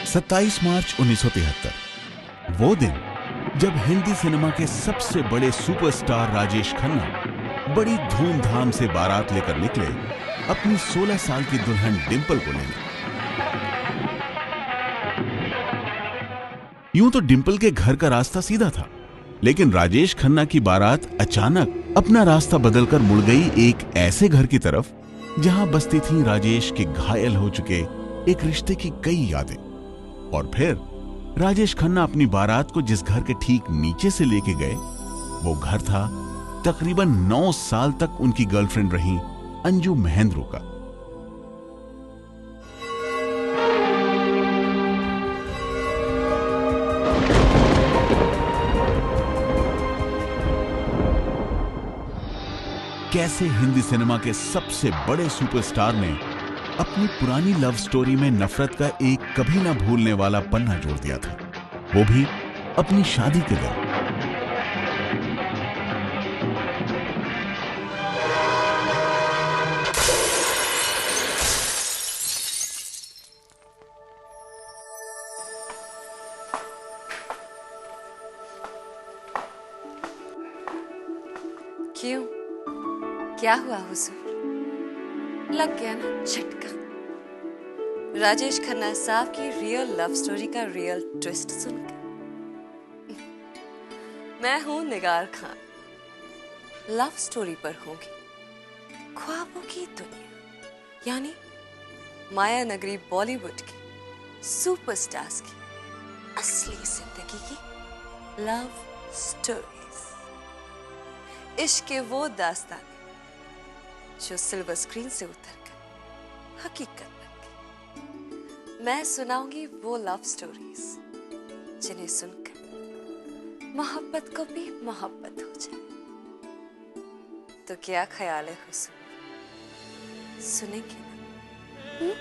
27 मार्च 1973 वो दिन जब हिंदी सिनेमा के सबसे बड़े सुपरस्टार राजेश खन्ना बड़ी धूमधाम से बारात लेकर निकले अपनी 16 साल की दुल्हन डिंपल को लेने। यूं तो डिंपल के घर का रास्ता सीधा था, लेकिन राजेश खन्ना की बारात अचानक अपना रास्ता बदलकर मुड़ गई एक ऐसे घर की तरफ जहां बसती थी राजेश के घायल हो चुके एक रिश्ते की कई यादें। और फिर राजेश खन्ना अपनी बारात को जिस घर के ठीक नीचे से लेके गए, वो घर था तकरीबन 9 साल तक उनकी गर्लफ्रेंड रही अंजू महेंद्रू का। कैसे हिंदी सिनेमा के सबसे बड़े सुपरस्टार ने अपनी पुरानी लव स्टोरी में नफरत का एक कभी ना भूलने वाला पन्ना जोड़ दिया था, वो भी अपनी शादी के दिन। क्यों? क्या हुआ हुजूर? लग गया ना झटका? राजेश खन्ना साहब की रियल लव स्टोरी का रियल ट्विस्ट सुनकर। मैं हूं निगार खान, लव स्टोरी पर होगी ख्वाबों की दुनिया, यानी माया नगरी बॉलीवुड की सुपरस्टार्स की असली जिंदगी की लव स्टोरीज। इश्क के वो दास्ताने जो सिल्वर स्क्रीन से उतरकर हकीकत बन गई। मैं सुनाऊंगी वो लव स्टोरीज जिन्हें सुनकर मोहब्बत को भी मोहब्बत हो जाए। तो क्या ख्याल है हुस्न, सुनेंगे ना?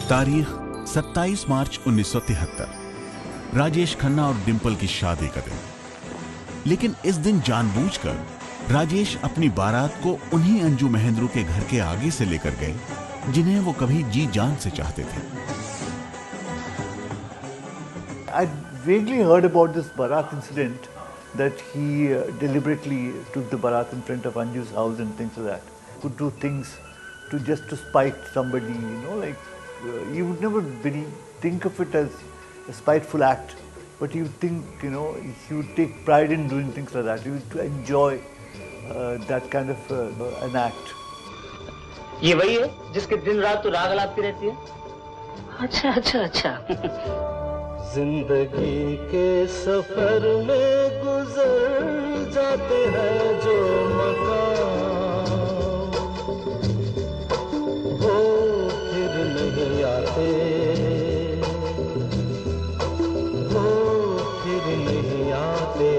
तारीख 27 मार्च 1973, राजेश खन्ना और डिंपल की शादी का दिन। लेकिन इस दिन जानबूझकर राजेश अपनी बारात को उन्हीं अंजू महेंद्रू के घर के आगे से लेकर गए जिन्हें वो कभी जी जान से चाहते थे। I vaguely heard about this Bharat incident, that he deliberately took the Bharat in front of Anju's house and things like that. Could do things to spite somebody, like you would never really think of it as a spiteful act, but you think, he would take pride in doing things like that. He would enjoy that kind of an act. ये वही है जिसके दिन रात तो राग लाती रहती है? अच्छा अच्छा अच्छा। जिंदगी के सफर में गुजर जाते हैं जो मकाम, वो फिर नहीं आते, वो फिर नहीं आते।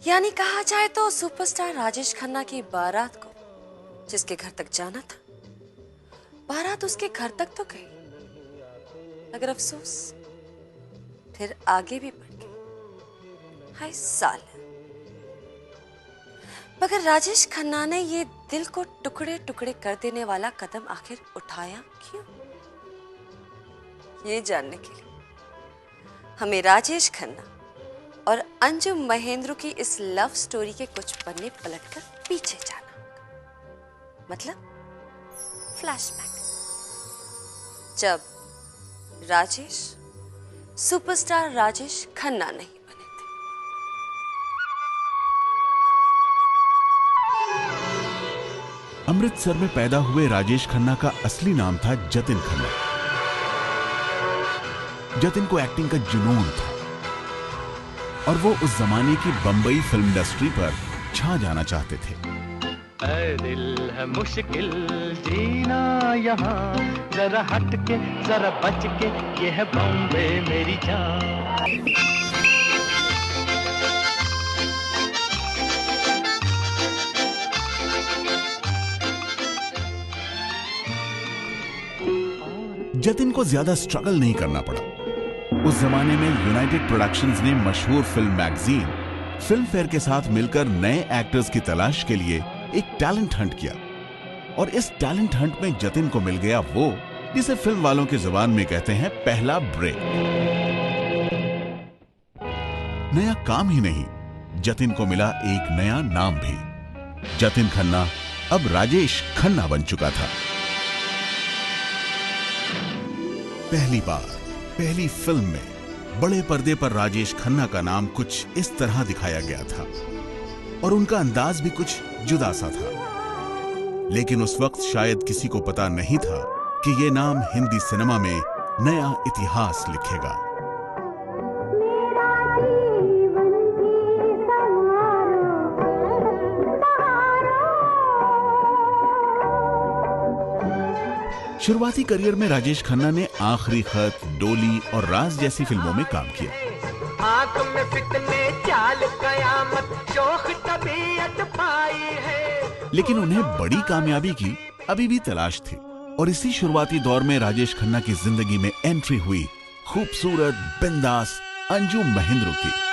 यानी कहा जाए तो सुपरस्टार राजेश खन्ना की बारात को जिसके घर तक जाना था, बारात उसके घर तक तो गई, मगर अफसोस फिर आगे भी बढ़ गई। हाय साल। मगर राजेश खन्ना ने ये दिल को टुकड़े टुकड़े कर देने वाला कदम आखिर उठाया क्यों? ये जानने के लिए हमें राजेश खन्ना और अंजू महेंद्रू की इस लव स्टोरी के कुछ पन्ने पलटकर पीछे जाना होगा, मतलब फ्लैशबैक, जब राजेश सुपरस्टार राजेश खन्ना नहीं बने थे। अमृतसर में पैदा हुए राजेश खन्ना का असली नाम था जतिन खन्ना। जतिन को एक्टिंग का जुनून था और वो उस जमाने की बंबई फिल्म इंडस्ट्री पर छा जाना चाहते थे। ऐ दिल है मुश्किल जीना यहाँ, जरा हट के जरा बच के, ये है बॉम्बे मेरी जान। जतिन को ज्यादा स्ट्रगल नहीं करना पड़ा। उस जमाने में यूनाइटेड प्रोडक्शंस ने मशहूर फिल्म मैगजीन फिल्म फेयर के साथ मिलकर नए एक्टर्स की तलाश के लिए एक टैलेंट हंट किया, और इस टैलेंट हंट में जतिन को मिल गया वो जिसे फिल्म वालों की जुबान में कहते हैं पहला ब्रेक। नया काम ही नहीं, जतिन को मिला एक नया नाम भी। जतिन खन्ना अब राजेश खन्ना बन चुका था। पहली बार पहली फिल्म में बड़े पर्दे पर राजेश खन्ना का नाम कुछ इस तरह दिखाया गया था, और उनका अंदाज भी कुछ जुदा सा था। लेकिन उस वक्त शायद किसी को पता नहीं था कि ये नाम हिंदी सिनेमा में नया इतिहास लिखेगा। शुरुआती करियर में राजेश खन्ना ने आखिरी खत, डोली और राज जैसी फिल्मों में काम किया। आंख में फितने, चाल कयामत, शौक तबीयत पाई है। लेकिन उन्हें बड़ी कामयाबी की अभी भी तलाश थी, और इसी शुरुआती दौर में राजेश खन्ना की जिंदगी में एंट्री हुई खूबसूरत बिंदास अंजू महेंद्रू की।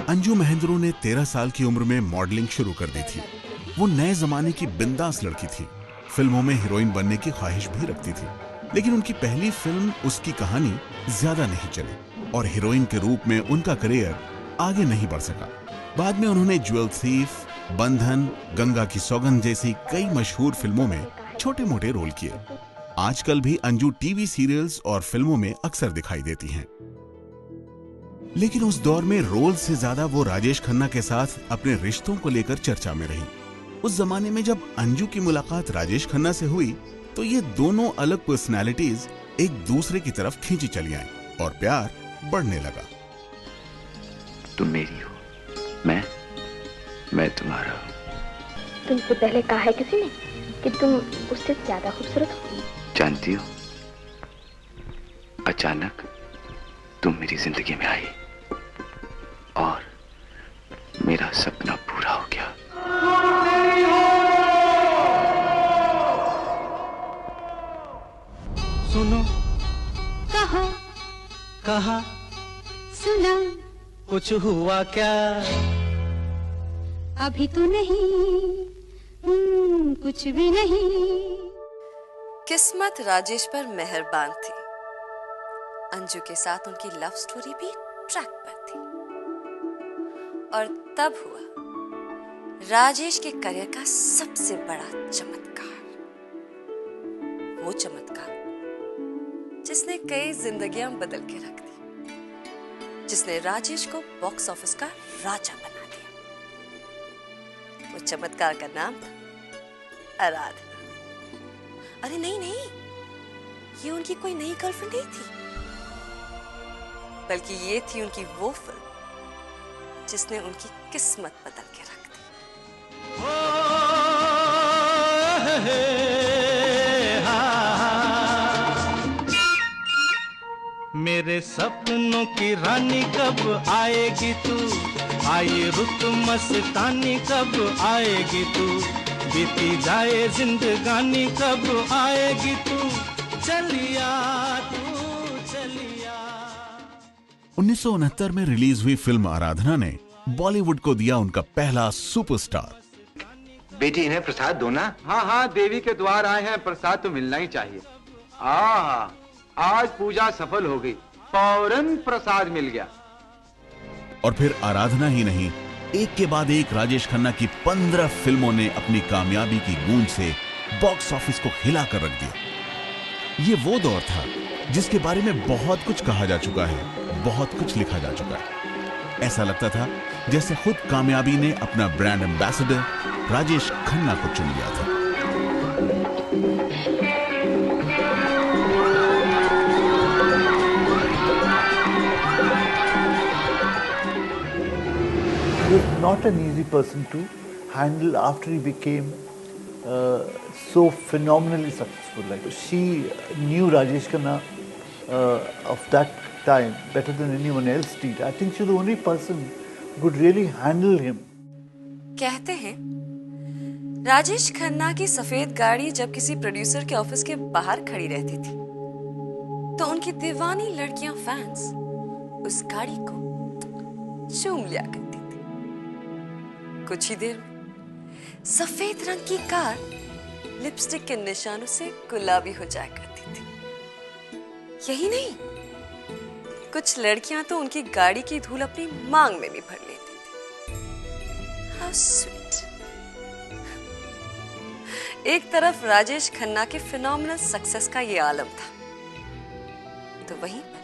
अंजू महेंद्रू ने 13 साल की उम्र में मॉडलिंग शुरू कर दी थी। वो नए जमाने की बिंदास लड़की थी, फिल्मों में हीरोइन बनने की ख्वाहिश भी रखती थी। लेकिन उनकी पहली फिल्म उसकी कहानी ज्यादा नहीं चली, और हीरोइन के रूप में उनका करियर आगे नहीं बढ़ सका। बाद में उन्होंने ज्वेल थीफ, बंधन, गंगा की सौगंध जैसी कई मशहूर फिल्मों में छोटे मोटे रोल किए। आजकल भी अंजू टीवी सीरियल्स और फिल्मों में अक्सर दिखाई देती हैं। लेकिन उस दौर में रोल से ज्यादा वो राजेश खन्ना के साथ अपने रिश्तों को लेकर चर्चा में रही। उस जमाने में जब अंजू की मुलाकात राजेश खन्ना से हुई तो ये दोनों अलग पर्सनालिटीज एक दूसरे की तरफ खींची चली आईं, और प्यार बढ़ने लगा। तुम मेरी हो, मैं तुम्हारा हूं। तुमसे पहले कहा है किसी ने कि तुम उससे ज्यादा खूबसूरत हो? जानती हो, अचानक तुम मेरी जिंदगी में आई और मेरा सपना पूरा हो गया। सुनो, कहो, कहा, सुना, कुछ हुआ क्या? अभी तो नहीं, कुछ भी नहीं। किस्मत राजेश पर मेहरबान थी। अंजू के साथ उनकी लव स्टोरी भी ट्रैक पर थी, और तब हुआ राजेश के करियर का सबसे बड़ा चमत्कार। वो चमत्कार जिसने कई जिंदगियां बदल के रख दी, जिसने राजेश को बॉक्स ऑफिस का राजा बना दिया। वो चमत्कार का नाम था आराधना। अरे नहीं, ये उनकी कोई नई गर्लफ्रेंड नहीं थी, बल्कि ये थी उनकी वो फिल्म जिसने उनकी किस्मत बदल के रख दी। मेरे सपनों की रानी कब आएगी तू, आई रुत मस्तानी कब आएगी तू, बीती जाए जिंदगानी कब आएगी तू, चलिया तू चलिया। 1969 में रिलीज हुई फिल्म आराधना ने बॉलीवुड को दिया उनका पहला सुपरस्टार। बेटी इन्हें प्रसाद दो ना। हाँ, देवी के द्वार आए हैं, प्रसाद तो मिलना ही चाहिए। आज पूजा सफल हो गई, फौरन प्रसाद मिल गया। और फिर आराधना ही नहीं, एक के बाद एक राजेश खन्ना की 15 फिल्मों ने अपनी कामयाबी की गूंज से बॉक्स ऑफिस को हिला कर रख दिया। ये वो दौर था जिसके बारे में बहुत कुछ कहा जा चुका है, बहुत कुछ लिखा जा चुका है। ऐसा लगता था जैसे खुद कामयाबी ने अपना ब्रांड एम्बेसडर राजेश खन्ना को चुन लिया था। not an easy person to handle after he became so phenomenally successful. Like, she knew Rajesh Khanna of that time better than anyone else did. I think she's the only person who could really handle him. कहते हैं राजेश खन्ना की सफेद गाड़ी जब किसी producer के office के बाहर खड़ी रहती थी तो उनकी दीवानी लड़कियां फैंस उस गाड़ी को चूम लिया करती थी। कुछ ही देर में सफेद रंग की कार लिपस्टिक के निशानों से गुलाबी हो जाया करती थी। यही नहीं, कुछ लड़कियां तो उनकी गाड़ी की धूल अपनी मांग में भी भर लेती थी। How sweet. एक तरफ राजेश खन्ना के फिनोमिनल सक्सेस का ये आलम था, तो वहीं पर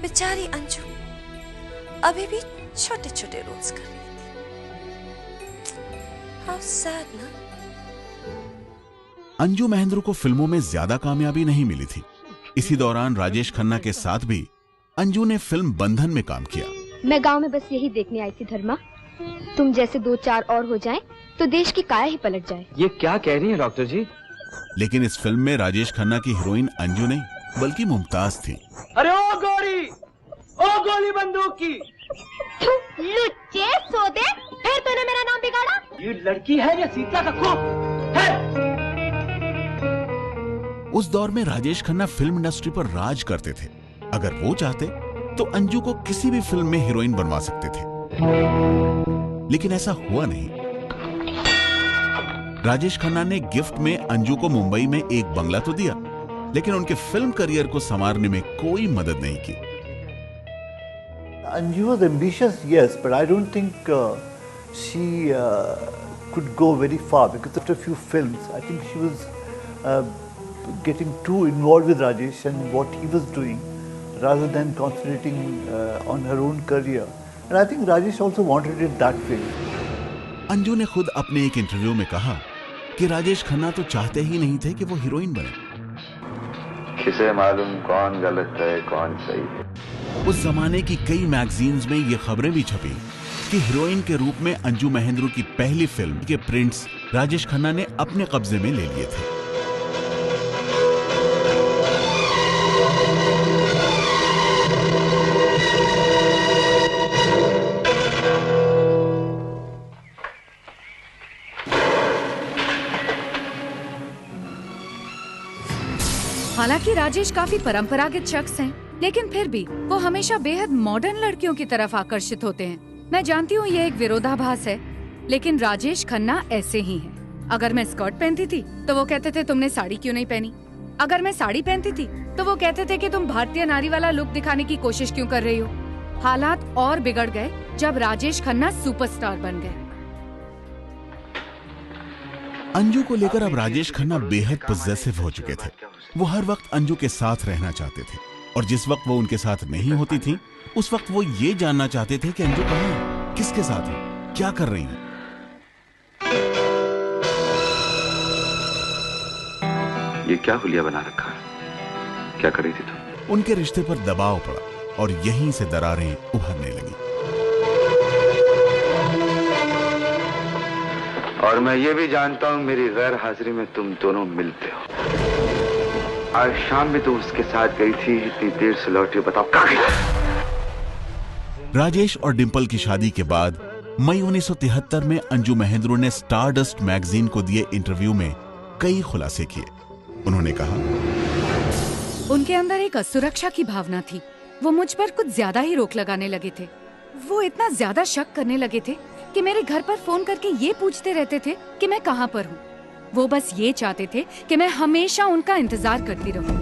बेचारी अंजू अभी भी छोटे छोटे रोल्स कर रही थी। हाउ सैड ना। अंजू महेंद्र को फिल्मों में ज्यादा कामयाबी नहीं मिली थी। इसी दौरान राजेश खन्ना के साथ भी अंजू ने फिल्म बंधन में काम किया। मैं गांव में बस यही देखने आई थी धर्मा, तुम जैसे 2-4 और हो जाएं तो देश की काया ही पलट जाए। ये क्या कह रही हैं डॉक्टर जी? लेकिन इस फिल्म में राजेश खन्ना की हीरोइन अंजू नहीं बल्कि मुमताज थी। अरे ओ गोली, ओ गोली बंदूक की। लुच्चे सोदे, फिर तूने मेरा नाम बिगाड़ा। ये लड़की है या सीता का खौफ है? उस दौर में राजेश खन्ना फिल्म इंडस्ट्री पर राज करते थे। अगर वो चाहते तो अंजू को किसी भी फिल्म में हीरोइन बनवा सकते थे, लेकिन ऐसा हुआ नहीं। राजेश खन्ना ने गिफ्ट में अंजू को मुंबई में एक बंगला तो दिया, लेकिन उनके फिल्म करियर को संवारने में कोई मदद नहीं की। Anju was ambitious, yes, but I don't think she could go very far because after a few films, I think she was getting too involved with Rajesh and what he was doing rather than concentrating on her own career. And I think Rajesh also wanted it that way. Anju ने खुद अपने एक interview में कहा कि राजेश खन्ना तो चाहते ही नहीं थे कि वो हीरोइन बने। किसे मालूम कौन गलत है कौन सही है। उस जमाने की कई मैगजीन्स में ये खबरें भी छपी कि हीरोइन के रूप में अंजू महेंद्र की पहली फिल्म के प्रिंट्स राजेश खन्ना ने अपने कब्जे में ले लिए थे। हालांकि राजेश काफी परंपरागत शख्स हैं, लेकिन फिर भी वो हमेशा बेहद मॉडर्न लड़कियों की तरफ आकर्षित होते हैं। मैं जानती हूँ ये एक विरोधाभास है, लेकिन राजेश खन्ना ऐसे ही हैं। अगर मैं स्कर्ट पहनती थी तो वो कहते थे तुमने साड़ी क्यों नहीं पहनी। अगर मैं साड़ी पहनती थी तो वो कहते थे कि तुम भारतीय नारी वाला लुक दिखाने की कोशिश क्यों कर रही हो। हालात और बिगड़ गए जब राजेश खन्ना सुपरस्टार बन गए। अंजू को लेकर अब राजेश खन्ना बेहद पॉजेसिव हो चुके थे। वो हर वक्त अंजू के साथ रहना चाहते थे, और जिस वक्त वो उनके साथ नहीं होती थी उस वक्त वो ये जानना चाहते थे कि अंजू कहाँ है, किसके साथ है, क्या कर रही है। ये क्या हुलिया बना रखा है? क्या कर रही थी तुम? उनके रिश्ते पर दबाव पड़ा और यहीं से दरारें उभरने लगी। और मैं ये भी जानता हूं मेरी गैर हाजिरी में तुम दोनों मिलते हो। आज शाम भी तुम उसके साथ गई थी, इतनी देर से लौटी, बताओ कहाँ गई? राजेश और डिंपल की शादी के बाद मई 1973 में अंजू महेंद्र ने स्टारडस्ट मैगजीन को दिए इंटरव्यू में कई खुलासे किए। उन्होंने कहा, उनके अंदर एक असुरक्षा की भावना थी। वो मुझ पर कुछ ज्यादा ही रोक लगाने लगे थे। वो इतना ज्यादा शक करने लगे थे कि मेरे घर पर फोन करके ये पूछते रहते थे कि मैं कहाँ पर हूँ। वो बस ये चाहते थे कि मैं हमेशा उनका इंतजार करती रहूं।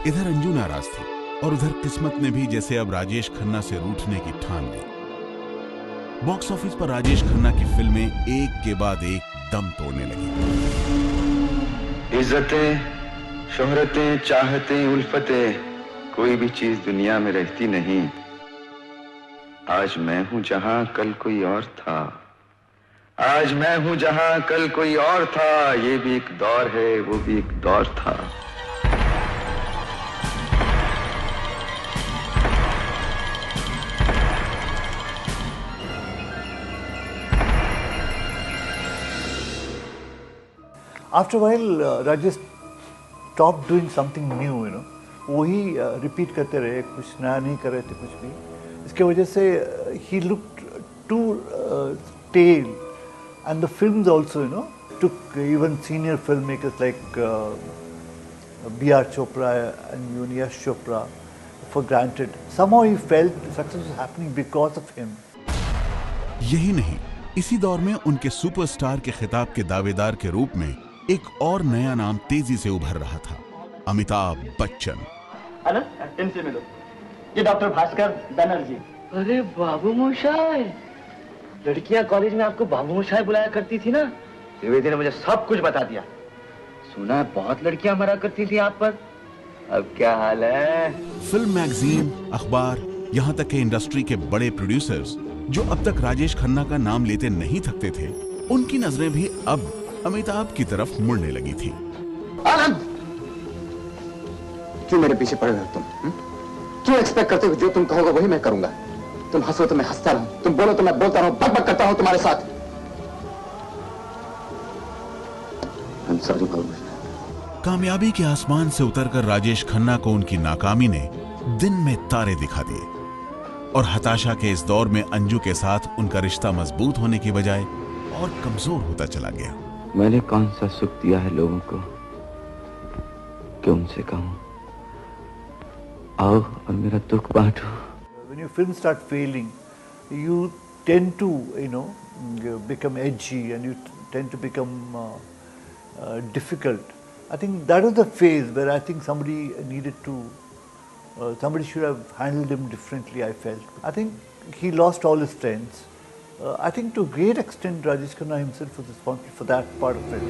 इधर अंजू नाराज थी और उधर किस्मत ने भी जैसे अब राजेश खन्ना से रूठने की ठान ली। बॉक्स ऑफिस पर राजेश खन्ना की फिल्में एक के बाद एक दम तोड़ने लगी। इज्जतें, शोहरतें, चाहतें, उल्फतें, कोई भी चीज दुनिया में रहती नहीं। आज मैं हूं जहां कल कोई और था। आज मैं हूं जहां कल कोई और था। ये भी एक दौर है, वो भी एक दौर था। After a while, Rajesh stopped doing something new, you know. वही रिपीट करते रहे, कुछ नया नहीं कर रहे थे कुछ भी. इसके वजह से he looked too stale, and the films also, you know, took even senior filmmakers like B.R. Chopra and even Yash Chopra for granted. Somehow he felt success was happening because of him. यही नहीं, इसी दौर में उनके superstar के खिताब के दावेदार के रूप में एक और नया नाम तेजी से उभर रहा था, अमिताभ बच्चन. इनसे मिलो, ये डॉक्टर भास्कर बनर्जी. अरे बाबू मोशाय, लड़कियां कॉलेज में आपको बाबू मोशाय बुलाया करती थी ना. द्विवेदी ने मुझे सब कुछ बता दिया. सुना है बहुत लड़कियां मरा करती थी आप पर. अब क्या हाल है? फिल्म, मैगजीन, अखबार, यहाँ तक के इंडस्ट्री के बड़े प्रोड्यूसर्स जो अब तक राजेश खन्ना का नाम लेते नहीं थकते थे, उनकी नजरें भी अब अमिताभ की तरफ मुड़ने लगी थी. आनंद, क्यों मेरे पीछे पड़े हो तुम? क्यों एक्सपेक्ट करते हो जो तुम कहोगे वही मैं करूंगा? तुम हंसो तो मैं हंसता रहूं, तुम बोलो तो मैं बोलता रहूं, बक बक करता हूं तुम्हारे साथ. I'm sorry, बाबू. कामयाबी के आसमान से उतरकर राजेश खन्ना को उनकी नाकामी ने दिन में तारे दिखा दिए, और हताशा के इस दौर में अंजू के साथ उनका रिश्ता मजबूत होने की बजाय और कमजोर होता चला गया. मैंने कौन सा सुख दिया है लोगों को कि उनसे कहूं आओ और मेरा दुख बांटो. When your films start failing, you tend to, you know, become edgy and you tend to become difficult. I think that was the phase where I think somebody needed to, somebody should have handled him differently, I felt. I think he lost all his friends. I think to a great extent Rajesh Khanna himself was responsible for that part of it.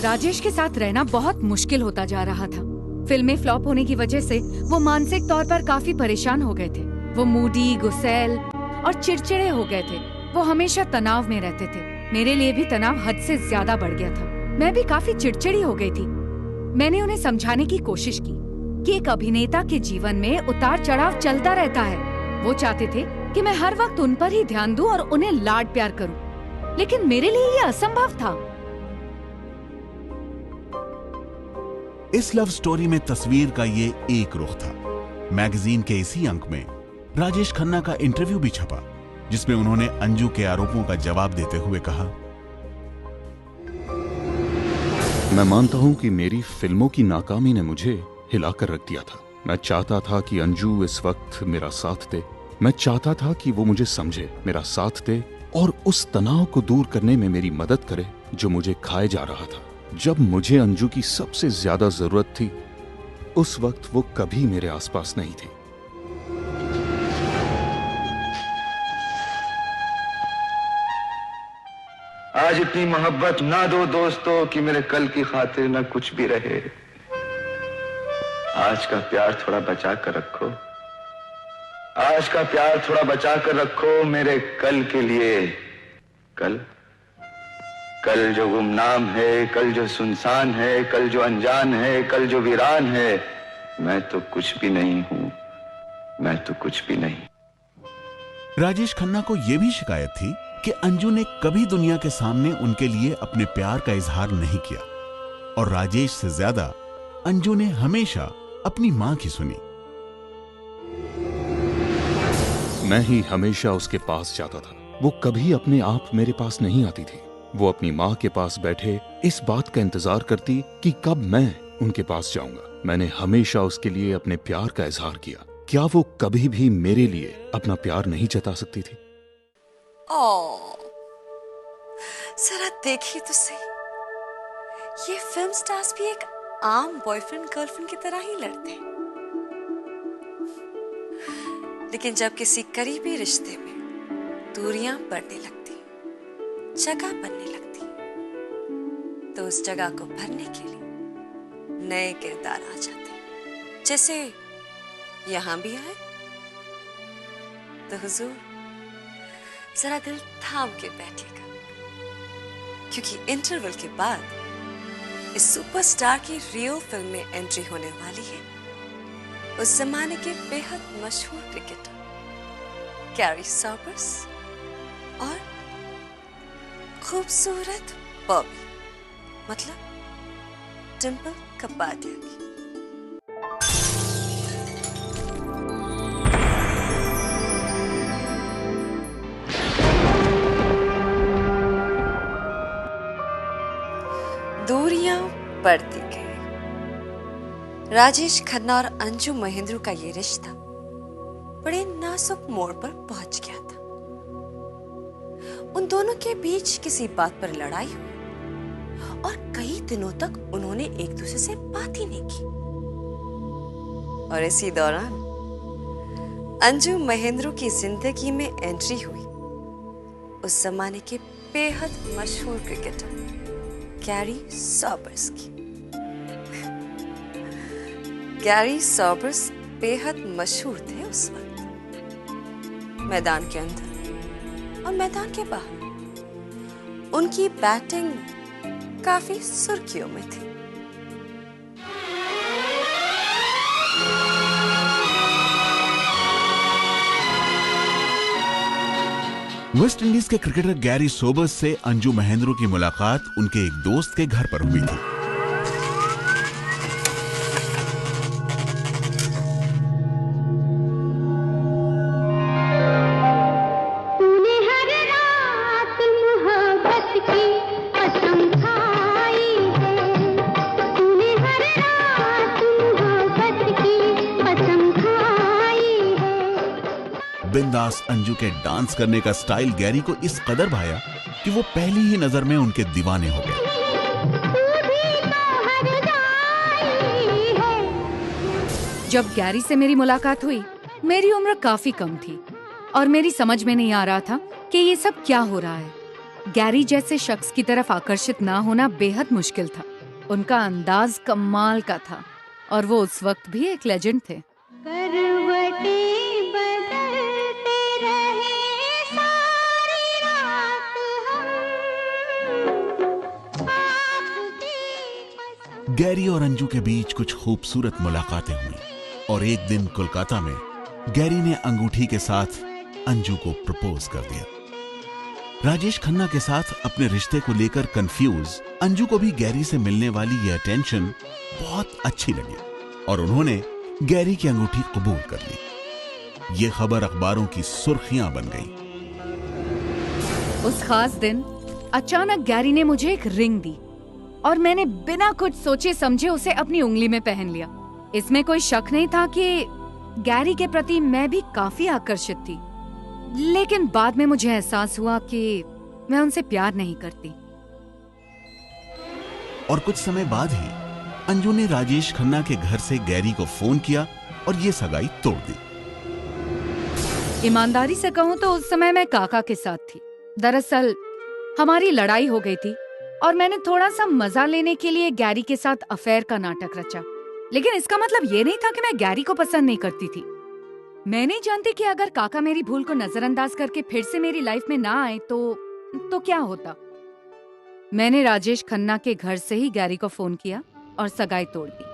Rajesh के साथ रहना बहुत मुश्किल होता जा रहा था. फिल्में फ्लॉप होने की वजह से वो मानसिक तौर पर काफी परेशान हो गए थे. वो मूडी, गुस्सैल और चिड़चिड़े हो गए थे. वो हमेशा तनाव में रहते थे. मेरे लिए भी तनाव हद से ज्यादा बढ़ गया था. मैं भी काफी चिड़चिड़ी हो गई थी. मैंने उन्हें समझाने की कोशिश की कि एक अभिनेता के जीवन में उतार चढ़ाव चलता रहता है. वो चाहते थे कि मैं हर वक्त उन पर ही ध्यान दूं और उन्हें लाड प्यार करूं, लेकिन मेरे लिए ये असंभव था. इस लव स्टोरी में तस्वीर का ये एक रुख था. मैगजीन के इसी अंक में राजेश खन्ना का इंटरव्यू भी छपा, जिसमें उन्होंने अंजू के आरोपों का जवाब देते हुए कहा, मैं मानता हूं कि मेरी फिल्मों की नाकामी ने मुझे हिलाकर रख दिया था. मैं चाहता था कि अंजू इस वक्त मेरा साथ दे. मैं चाहता था कि वो मुझे समझे, मेरा साथ दे और उस तनाव को दूर करने में मेरी मदद करे जो मुझे खाए जा रहा था. जब मुझे अंजू की सबसे ज्यादा जरूरत थी, उस वक्त वो कभी मेरे आसपास नहीं थी. आज इतनी मोहब्बत ना दो दोस्तों कि मेरे कल की खातिर ना कुछ भी रहे. आज का प्यार थोड़ा बचा कर रखो. आज का प्यार थोड़ा बचा कर रखो मेरे कल के लिए. कल कल जो गुमनाम है, कल जो सुनसान है, कल जो अनजान है, कल जो वीरान है. मैं तो कुछ भी नहीं हूं, मैं तो कुछ भी नहीं. राजेश खन्ना को यह भी शिकायत थी कि अंजू ने कभी दुनिया के सामने उनके लिए अपने प्यार का इजहार नहीं किया, और राजेश से ज्यादा अंजू ने हमेशा अपनी मां की सुनी. मैं ही हमेशा उसके पास जाता था. वो कभी अपने आप मेरे पास नहीं आती थी. वो अपनी माँ के पास बैठे इस बात का इंतजार करती कि कब मैं उनके पास जाऊंगा. मैंने हमेशा उसके लिए अपने प्यार का इजहार किया. क्या वो कभी भी मेरे लिए अपना प्यार नहीं जता सकती थी? जरा देखिए तो सही, ये फिल्म स्टार्स भी एक आम बॉयफ्रेंड गर्लफ्रेंड की तरह ही लड़ते हैं, लेकिन जब किसी करीबी रिश्ते में दूरियां बढ़ने लगती, जगह बनने लगती, तो उस जगह को भरने के लिए नए किरदार आ जाते हैं. जैसे यहां भी आए तो हुजूर जरा दिल थाम के बैठिएगा, क्योंकि इंटरवल के बाद इस सुपरस्टार की रियल फिल्म में एंट्री होने वाली है उस जमाने के बेहद मशहूर क्रिकेटर कैरी सॉबर्स और खूबसूरत बॉबी, मतलब डिंपल कपाडिया की। दूरियां बढ़ती गई। राजेश खन्ना और अंजू महेंद्रू का ये रिश्ता बड़े नाजुक मोड़ पर पहुंच गया था। उन दोनों के बीच किसी बात पर लड़ाई हुई और कई दिनों तक उन्होंने एक दूसरे से बात ही नहीं की। और इसी दौरान अंजू महेंद्रू की जिंदगी में एंट्री हुई उस जमाने के बेहद मशहूर क्रिकेटर गैरी सॉबर्स की। गैरी सॉबर्स बेहद मशहूर थे उस वक्त, मैदान के अंदर और मैदान के बाहर। उनकी बैटिंग काफी सुर्खियों में थी। वेस्ट इंडीज के क्रिकेटर गैरी सोबर्स से अंजू महेंद्रू की मुलाकात उनके एक दोस्त के घर पर हुई थी। तूने हर रात मोहब्बत की कसम खाई है, तूने हर रात मोहब्बत की कसम खाई है। बिंदास अंजू के डांस करने का स्टाइल गैरी को इस कदर भाया कि वो पहली ही नजर में उनके दीवाने हो गए। जब गैरी से मेरी मुलाकात हुई, मेरी उम्र काफी कम थी और मेरी समझ में नहीं आ रहा था कि ये सब क्या हो रहा है। गैरी जैसे शख्स की तरफ आकर्षित ना होना बेहद मुश्किल था। उनका अंदाज कमाल का था और वो उस वक्त भी एक लेजेंड थे। गैरी और अंजू के बीच कुछ खूबसूरत मुलाकातें हुई और एक दिन कोलकाता में गैरी ने अंगूठी के साथ अंजू को प्रपोज कर दिया। राजेश खन्ना के साथ अपने रिश्ते को लेकर कंफ्यूज अंजू को भी गैरी से मिलने वाली यह अटेंशन बहुत अच्छी लगी और उन्होंने गैरी की अंगूठी कबूल कर ली। ये खबर अखबारों की सुर्खियां बन गई। उस खास दिन अचानक गैरी ने मुझे एक रिंग दी और मैंने बिना कुछ सोचे समझे उसे अपनी उंगली में पहन लिया। इसमें कोई शक नहीं था कि गैरी के प्रति मैं भी काफी आकर्षित थी, लेकिन बाद में मुझे एहसास हुआ कि मैं उनसे प्यार नहीं करती। और कुछ समय बाद ही अंजू ने राजेश खन्ना के घर से गैरी को फोन किया और ये सगाई तोड़ दी। ईमानदारी से कहूँ तो उस समय मैं काका के साथ थी। दरअसल हमारी लड़ाई हो गई थी और मैंने थोड़ा सा मजा लेने के लिए गैरी के साथ अफेयर का नाटक रचा, लेकिन इसका मतलब ये नहीं था कि मैं गैरी को पसंद नहीं करती थी। मैं नहीं जानती कि अगर काका मेरी भूल को नजरअंदाज करके फिर से मेरी लाइफ में ना आए तो क्या होता। मैंने राजेश खन्ना के घर से ही गैरी को फोन किया और सगाई तोड़ दी।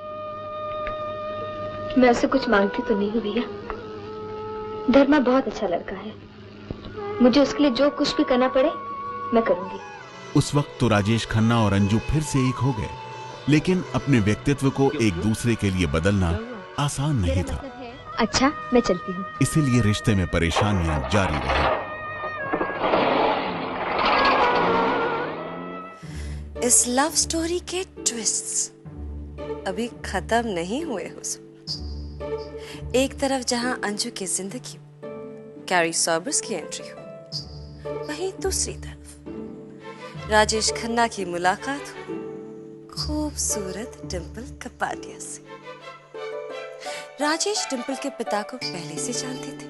मैं उससे कुछ मांगती तो नहीं हूँ भैया। धर्मा बहुत अच्छा लड़का है, मुझे उसके लिए जो कुछ भी करना पड़े मैं करूंगी। उस वक्त तो राजेश खन्ना और अंजू फिर से एक हो गए, लेकिन अपने व्यक्तित्व को एक दूसरे के लिए बदलना आसान नहीं था। अच्छा, मैं चलती हूँ। इसीलिए रिश्ते में परेशानियां जारी रही। इस लव स्टोरी के ट्विस्ट्स अभी खत्म नहीं हुए हुजूर। एक तरफ जहां अंजू की जिंदगी गैरी सॉबर्स की एंट्री हुई, वहीं दूसरी तरफ राजेश खन्ना की मुलाकात हुई खूबसूरत डिंपल कपाडिया से। राजेश डिंपल के पिता को पहले से जानते थे।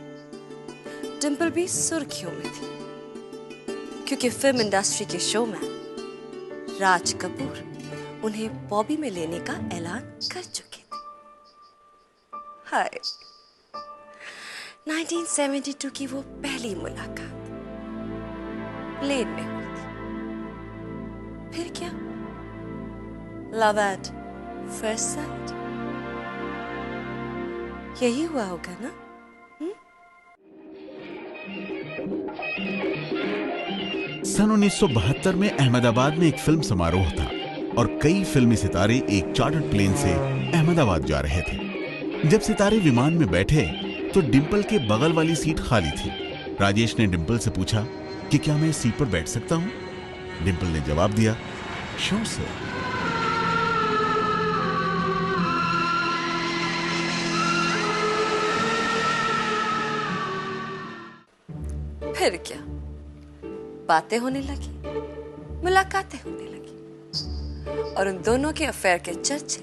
डिंपल भी सुर्खियों में थी क्योंकि फिल्म इंडस्ट्री के शोमैन राज कपूर उन्हें बॉबी में लेने का ऐलान कर चुके थे। हाय, 1972 की वो पहली मुलाकात प्लेन में हुई थी। फिर क्या, लव एट फर्स्ट साइट, यही हुआ होगा ना? सन 1972 में अहमदाबाद में एक फिल्म समारोह था और कई फिल्मी सितारे एक चार्टर्ड प्लेन से अहमदाबाद जा रहे थे। जब सितारे विमान में बैठे तो डिंपल के बगल वाली सीट खाली थी। राजेश ने डिंपल से पूछा कि क्या मैं इस सीट पर बैठ सकता हूं? डिंपल ने जवाब दिया, श्योर सर। फिर क्या, बातें होने लगी, मुलाकातें होने लगी और उन दोनों के अफेयर के चर्चे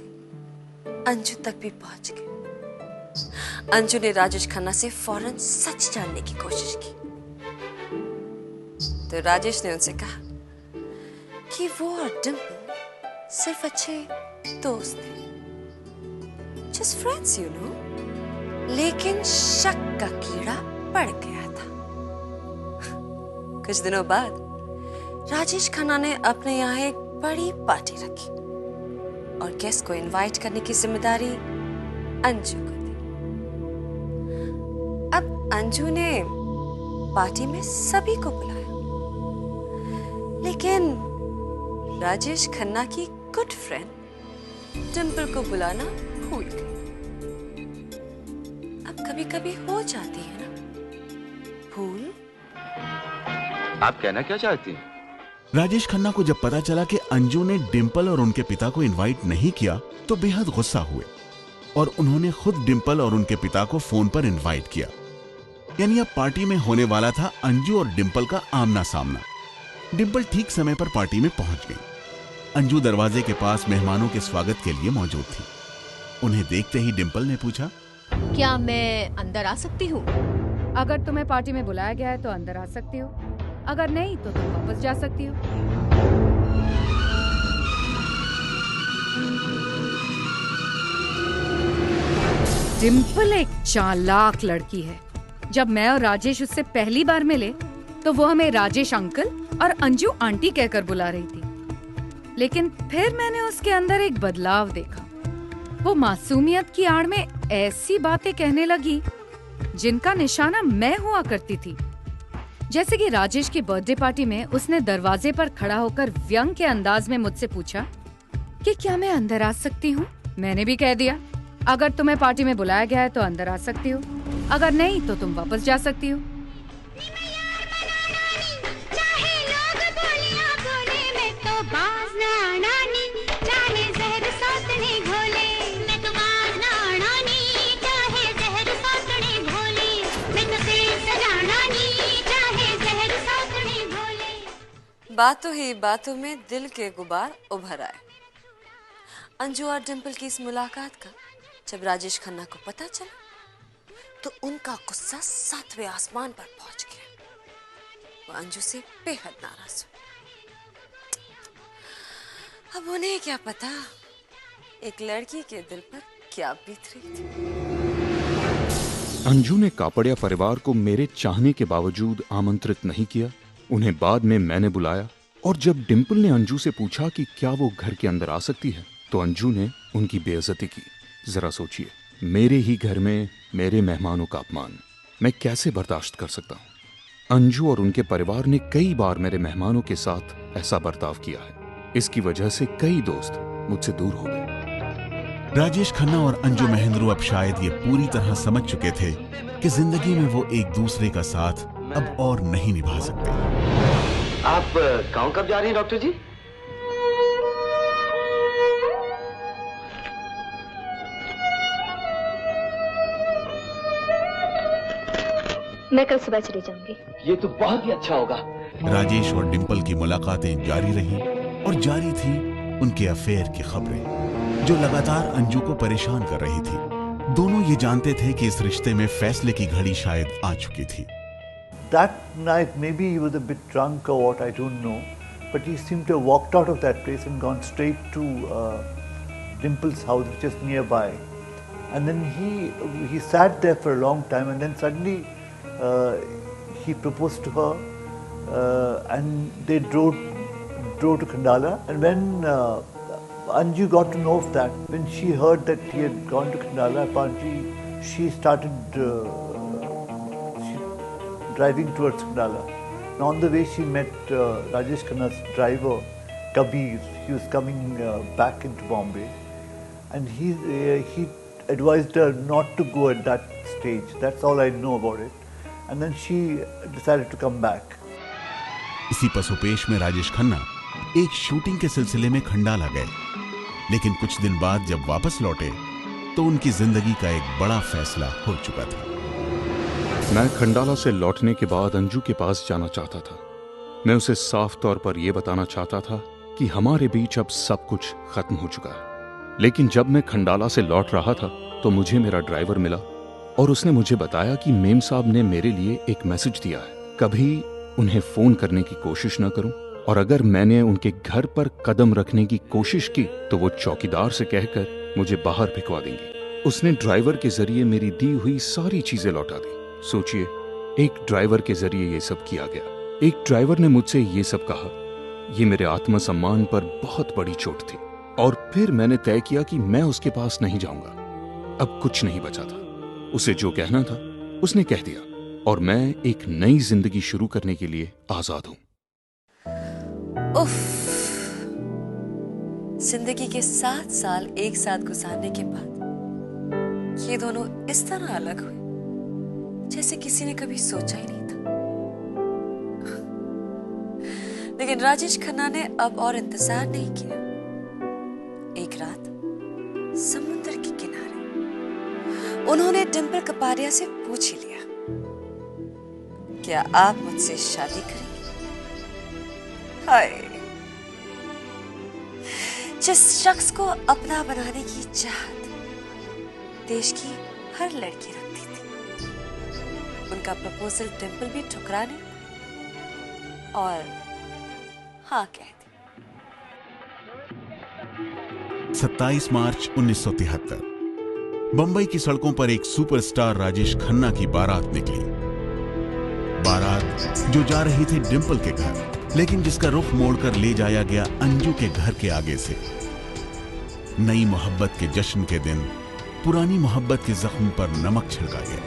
अंजू तक भी पहुंच गए। अंजू ने राजेश खन्ना से फौरन सच जानने की कोशिश की तो राजेश ने उनसे कहा कि वो और डिंपल सिर्फ अच्छे दोस्त थे, जस्ट फ्रेंड्स यू नो। लेकिन शक का कीड़ा पड़ गया था। कुछ दिनों बाद राजेश खन्ना ने अपने यहाँ एक बड़ी पार्टी रखी और गेस्ट को इनवाइट करने की जिम्मेदारी अंजू को दी। अब अंजू ने पार्टी में सभी को बुलाया, लेकिन राजेश खन्ना की गुड फ्रेंड डिंपल को बुलाना भूल गई। अब कभी कभी हो जाती है ना भूल। आप कहना क्या चाहती हैं? राजेश खन्ना को जब पता चला कि अंजू ने डिंपल और उनके पिता को इनवाइट नहीं किया तो बेहद गुस्सा हुए और उन्होंने खुद डिंपल और उनके पिता को फोन पर इनवाइट किया। यानी अब पार्टी में होने वाला था अंजू और डिंपल का आमना सामना। डिंपल ठीक समय पर पार्टी में पहुंच गई। अंजू दरवाजे के पास मेहमानों के स्वागत के लिए मौजूद थी। उन्हें देखते ही डिंपल ने पूछा, क्या मैं अंदर आ सकती हूँ? अगर तुम्हें पार्टी में बुलाया गया है तो अंदर आ सकती हो, अगर नहीं तो तुम वापस जा सकती हो। डिंपल एक चालाक लड़की है। जब मैं और राजेश उससे पहली बार मिले तो वो हमें राजेश अंकल और अंजू आंटी कहकर बुला रही थी, लेकिन फिर मैंने उसके अंदर एक बदलाव देखा। वो मासूमियत की आड़ में ऐसी बातें कहने लगी जिनका निशाना मैं हुआ करती थी। जैसे कि राजेश की बर्थडे पार्टी में उसने दरवाजे पर खड़ा होकर व्यंग के अंदाज में मुझसे पूछा कि क्या मैं अंदर आ सकती हूँ। मैंने भी कह दिया, अगर तुम्हें पार्टी में बुलाया गया है तो अंदर आ सकती हो, अगर नहीं तो तुम वापस जा सकती हो। बातों ही बातों में दिल के गुबार उभर आए। अंजू और डिंपल की इस मुलाकात का जब राजेश खन्ना को पता चला तो उनका गुस्सा 7वें आसमान पर पहुंच गया। वो अंजू से बेहद नाराज हुए। अब उन्हें क्या पता एक लड़की के दिल पर क्या बीत रही थी। अंजू ने कापड़िया परिवार को मेरे चाहने के बावजूद आमंत्रित नहीं किया। उन्हें बाद में मैंने बुलाया और जब डिंपल ने अंजू से पूछा कि क्या वो घर के अंदर आ सकती है तो अंजू ने उनकी बेइज्जती की। जरा सोचिए, मेरे ही घर में मेरे मेहमानों का अपमान मैं कैसे बर्दाश्त कर सकता हूँ। अंजू और उनके परिवार ने कई बार मेरे मेहमानों के साथ ऐसा बर्ताव किया है। इसकी वजह से कई दोस्त मुझसे दूर हो गए। राजेश खन्ना और अंजू महेंद्रू अब शायद ये पूरी तरह समझ चुके थे कि जिंदगी में वो एक दूसरे का साथ अब और नहीं निभा सकते। आप गांव कब जा रही हैं डॉक्टर जी? मैं कल सुबह चली जाऊंगी। ये तो बहुत ही अच्छा होगा। राजेश और डिंपल की मुलाकातें जारी रही और जारी थी उनके अफेयर की खबरें जो लगातार अंजू को परेशान कर रही थी। दोनों ये जानते थे कि इस रिश्ते में फैसले की घड़ी शायद आ चुकी थी। That night, maybe he was a bit drunk or what, I don't know, but he seemed to have walked out of that place and gone straight to Dimple's house, which is nearby. And then he sat there for a long time, and then suddenly he proposed to her, and they drove to Khandala. And when Anju got to know of that, when she heard that he had gone to Khandala, apparently she started driving towards Khandala. And on the way she met Rajesh Khanna's driver, Kabir. He was coming back into Bombay, and he advised her not to go at that stage. That's all I know about it. And then she decided to come back. इसी पसोपेश में राजेश खन्ना एक shooting के सिलसिले में खंडाला गए, लेकिन कुछ दिन बाद जब वापस लौटे तो उनकी जिंदगी का एक बड़ा फैसला हो चुका था। मैं खंडाला से लौटने के बाद अंजू के पास जाना चाहता था। मैं उसे साफ तौर पर यह बताना चाहता था कि हमारे बीच अब सब कुछ खत्म हो चुका है। लेकिन जब मैं खंडाला से लौट रहा था तो मुझे मेरा ड्राइवर मिला और उसने मुझे बताया कि मेम साहब ने मेरे लिए एक मैसेज दिया है, कभी उन्हें फोन करने की कोशिश न करूं, और अगर मैंने उनके घर पर कदम रखने की कोशिश की तो वो चौकीदार से कहकर मुझे बाहर भिजवा देंगे। उसने ड्राइवर के जरिए मेरी दी हुई सारी चीजें लौटा दी। सोचिए, एक ड्राइवर के जरिए ये सब किया गया। एक ड्राइवर ने मुझसे ये सब कहा। ये मेरे आत्मसम्मान पर बहुत बड़ी चोट थी। और फिर मैंने तय किया कि मैं उसके पास नहीं जाऊंगा। अब कुछ नहीं बचा था। उसे जो कहना था उसने कह दिया और मैं एक नई जिंदगी शुरू करने के लिए आजाद हूं। उफ, जिंदगी के 7 साल एक साथ गुजारने के बाद ये दोनों इस तरह अलग हुए जैसे किसी ने कभी सोचा ही नहीं था। लेकिन राजेश खन्ना ने अब और इंतजार नहीं किया। एक रात समुद्र के किनारे उन्होंने डिंपल कपाड़िया से पूछ ही लिया, क्या आप मुझसे शादी करेंगे? हाय, जिस शख्स को अपना बनाने की चाहत देश की हर लड़की रखती थी, उनका प्रपोजल डिंपल भी ठुकरा नहीं और हाँ कह दी। 27 मार्च 1973 बंबई की सड़कों पर एक सुपरस्टार राजेश खन्ना की बारात निकली। बारात जो जा रही थी डिंपल के घर, लेकिन जिसका रुख मोड़कर ले जाया गया अंजू के घर के आगे से। नई मोहब्बत के जश्न के दिन पुरानी मोहब्बत के जख्म पर नमक छिड़का गया।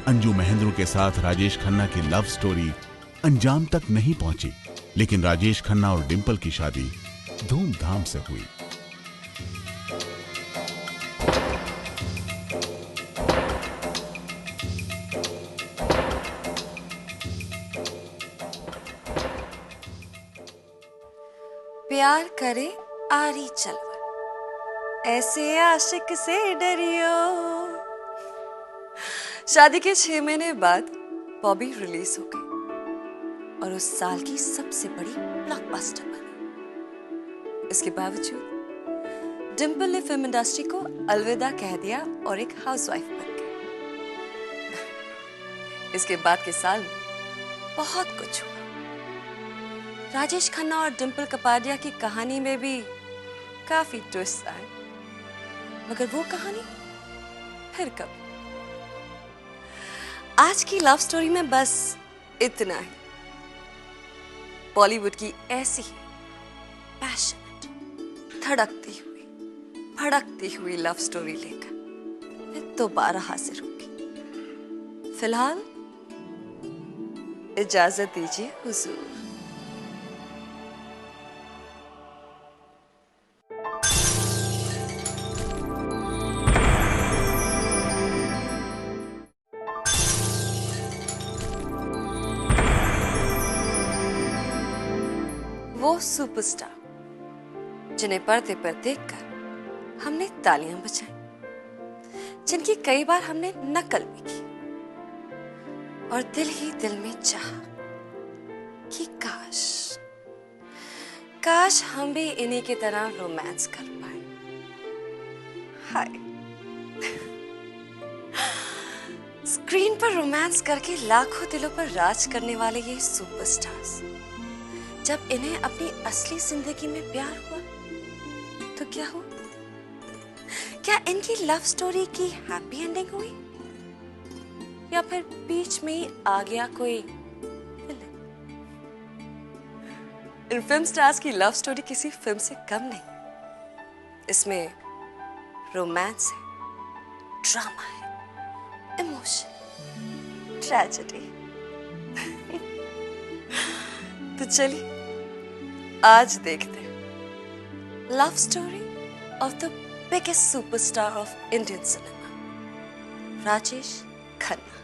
अंजू महेंद्रू के साथ राजेश खन्ना की लव स्टोरी अंजाम तक नहीं पहुंची, लेकिन राजेश खन्ना और डिंपल की शादी धूमधाम से हुई। प्यार करे आरी चलवर, ऐसे आशिक से डरियो। शादी के 6 महीने बाद बॉबी रिलीज हो गई और उस साल की सबसे बड़ी ब्लॉकबस्टर बनी। इसके बावजूद डिंपल ने फिल्म इंडस्ट्री को अलविदा कह दिया और एक हाउसवाइफ बन गई। इसके बाद के साल में बहुत कुछ हुआ। राजेश खन्ना और डिंपल कपाड़िया की कहानी में भी काफी ट्विस्ट आए, मगर वो कहानी फिर कभी। आज की लव स्टोरी में बस इतना ही। बॉलीवुड की ऐसी ही पैशनेट, धड़कती हुई, भड़कती हुई लव स्टोरी लेकर मैं दोबारा हाजिर होंगी। फिलहाल इजाजत दीजिए हुजूर। वो सुपरस्टार जिन्हें पर्दे पर देखकर हमने तालियां बजाई, जिनकी कई बार हमने नकल भी की और दिल ही दिल में चाहा कि काश हम भी इन्हीं की तरह रोमांस कर पाए। हाय, स्क्रीन पर रोमांस करके लाखों दिलों पर राज करने वाले ये सुपरस्टार्स, जब इन्हें अपनी असली जिंदगी में प्यार हुआ तो क्या हुआ? क्या इनकी लव स्टोरी की हैप्पी एंडिंग हुई या फिर बीच में ही आ गया कोई विलन? इन फिल्म स्टार्स की लव स्टोरी किसी फिल्म से कम नहीं। इसमें रोमांस है, ड्रामा है, इमोशन, ट्रेजेडी। तो चलिए आज देखते हैं love story of the biggest superstar of Indian cinema, Rajesh Khanna.